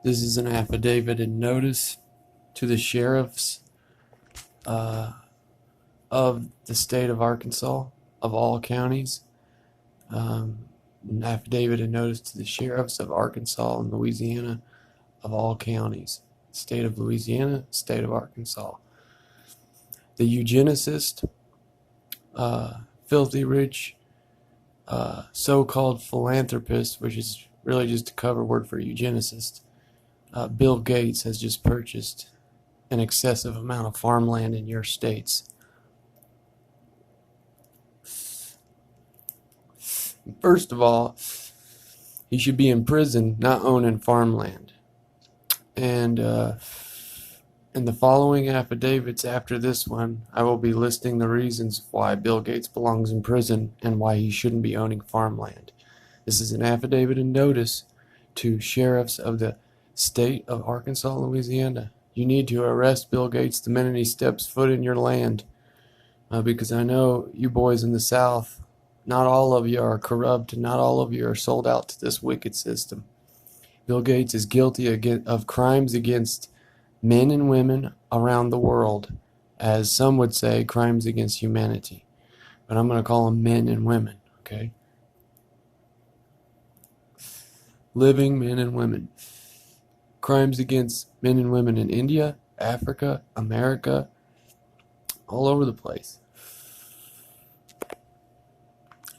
This is an affidavit and notice to the sheriffs uh, of the state of Arkansas, of all counties. An affidavit and notice to the sheriffs of Arkansas and Louisiana, of all counties. State of Louisiana, state of Arkansas. The eugenicist, filthy rich, so-called philanthropist, which is really just a cover word for eugenicist, Bill Gates has just purchased an excessive amount of farmland in your states. First of all, he should be in prison, not owning farmland. And in the following affidavits after this one, I will be listing the reasons why Bill Gates belongs in prison and why he shouldn't be owning farmland. This is an affidavit and notice to sheriffs of the state of Arkansas and Louisiana. You need to arrest Bill Gates the minute he steps foot in your land, because I know you boys in the South, not all of you are corrupt, and not all of you are sold out to this wicked system. Bill Gates is guilty of crimes against men and women around the world, as some would say, crimes against humanity. But I'm going to call them men and women, okay? Living men and women. Crimes against men and women in India, Africa, America, all over the place.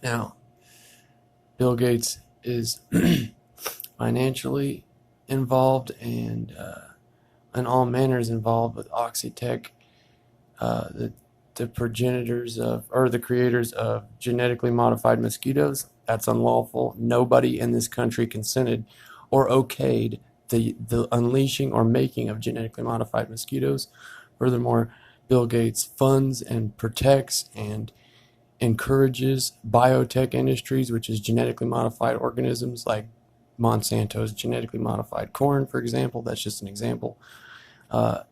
Now, Bill Gates is financially involved and in all manners involved with Oxytec, the progenitors of, or the creators of genetically modified mosquitoes. That's unlawful. Nobody in this country consented or okayed the unleashing or making of genetically modified mosquitoes. Furthermore, Bill Gates funds and protects and encourages biotech industries, which is genetically modified organisms like Monsanto's genetically modified corn, for example. That's just an example.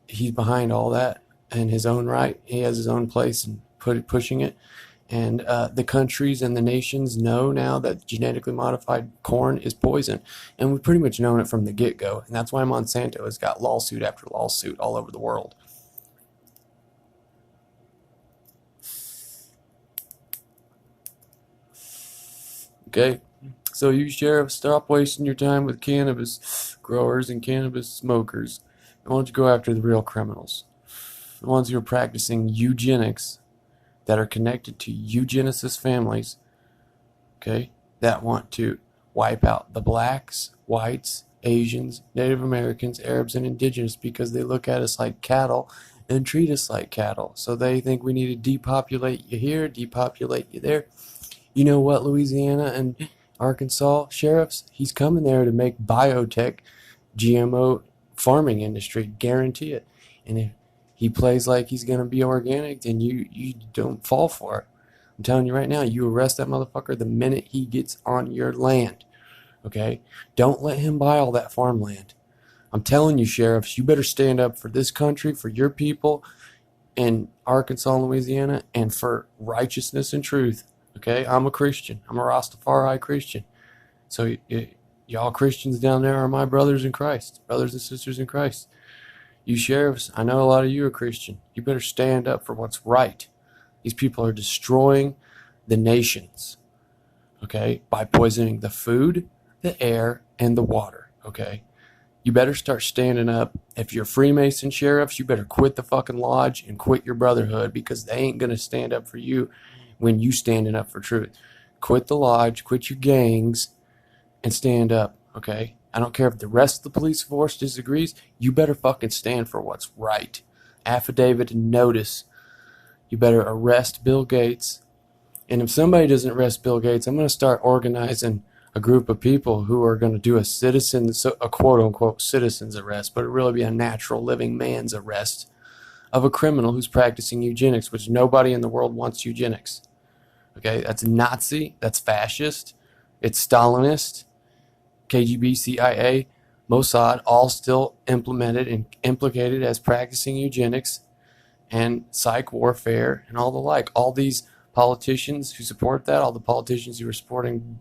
He's behind all that in his own right. He has his own place in pushing it. And the countries and the nations know now that genetically modified corn is poison. And we've pretty much known it from the get-go. And that's why Monsanto has got lawsuit after lawsuit all over the world. Okay? So you sheriffs, stop wasting your time with cannabis growers and cannabis smokers. Why don't you go after the real criminals? The ones who are practicing eugenics, that are connected to eugenicist families, okay, that want to wipe out the blacks, whites, Asians, Native Americans, Arabs, and indigenous because they look at us like cattle and treat us like cattle. So they think we need to depopulate you here, depopulate you there. You know what, Louisiana and Arkansas sheriffs? He's coming there to make biotech, GMO farming industry, guarantee it. And if he plays like he's going to be organic, then you don't fall for it. I'm telling you right now, you arrest that motherfucker the minute he gets on your land, okay? Don't let him buy all that farmland. I'm telling you, sheriffs, you better stand up for this country, for your people in Arkansas and Louisiana, and for righteousness and truth, okay? I'm a Christian. I'm a Rastafari Christian. So y'all Christians down there are my brothers in Christ, brothers and sisters in Christ. You sheriffs, I know a lot of you are Christian. You better stand up for what's right. These people are destroying the nations, okay, by poisoning the food, the air, and the water, okay? You better start standing up. If you're Freemason sheriffs, you better quit the fucking lodge and quit your brotherhood, because they ain't going to stand up for you when you standing up for truth. Quit the lodge, quit your gangs, and stand up, okay? I don't care if the rest of the police force disagrees. You better fucking stand for what's right. Affidavit and notice. You better arrest Bill Gates. And if somebody doesn't arrest Bill Gates, I'm going to start organizing a group of people who are going to do a quote-unquote citizen's arrest, but it'll really be a natural living man's arrest of a criminal who's practicing eugenics, which nobody in the world wants eugenics. Okay, that's Nazi, that's fascist, it's Stalinist, KGB, CIA, Mossad, all still implemented and implicated as practicing eugenics and psych warfare and all the like. All these politicians who support that, all the politicians who are supporting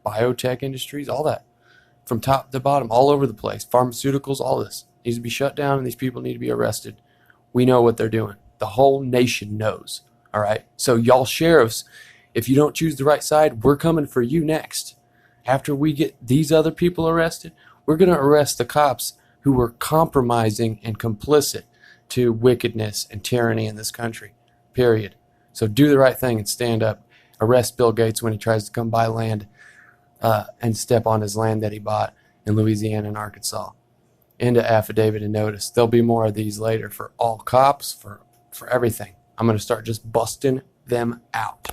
biotech industries, all that. from top to bottom, all over the place. Pharmaceuticals, all this needs to be shut down, and these people need to be arrested. We know what they're doing. The whole nation knows. All right? So y'all sheriffs, if you don't choose the right side, we're coming for you next. After we get these other people arrested, we're going to arrest the cops who were compromising and complicit to wickedness and tyranny in this country. Period. So do the right thing and stand up. Arrest Bill Gates when he tries to come buy land and step on his land that he bought in Louisiana and Arkansas. Into affidavit and notice. There'll be more of these later for all cops, for everything. I'm going to start just busting them out.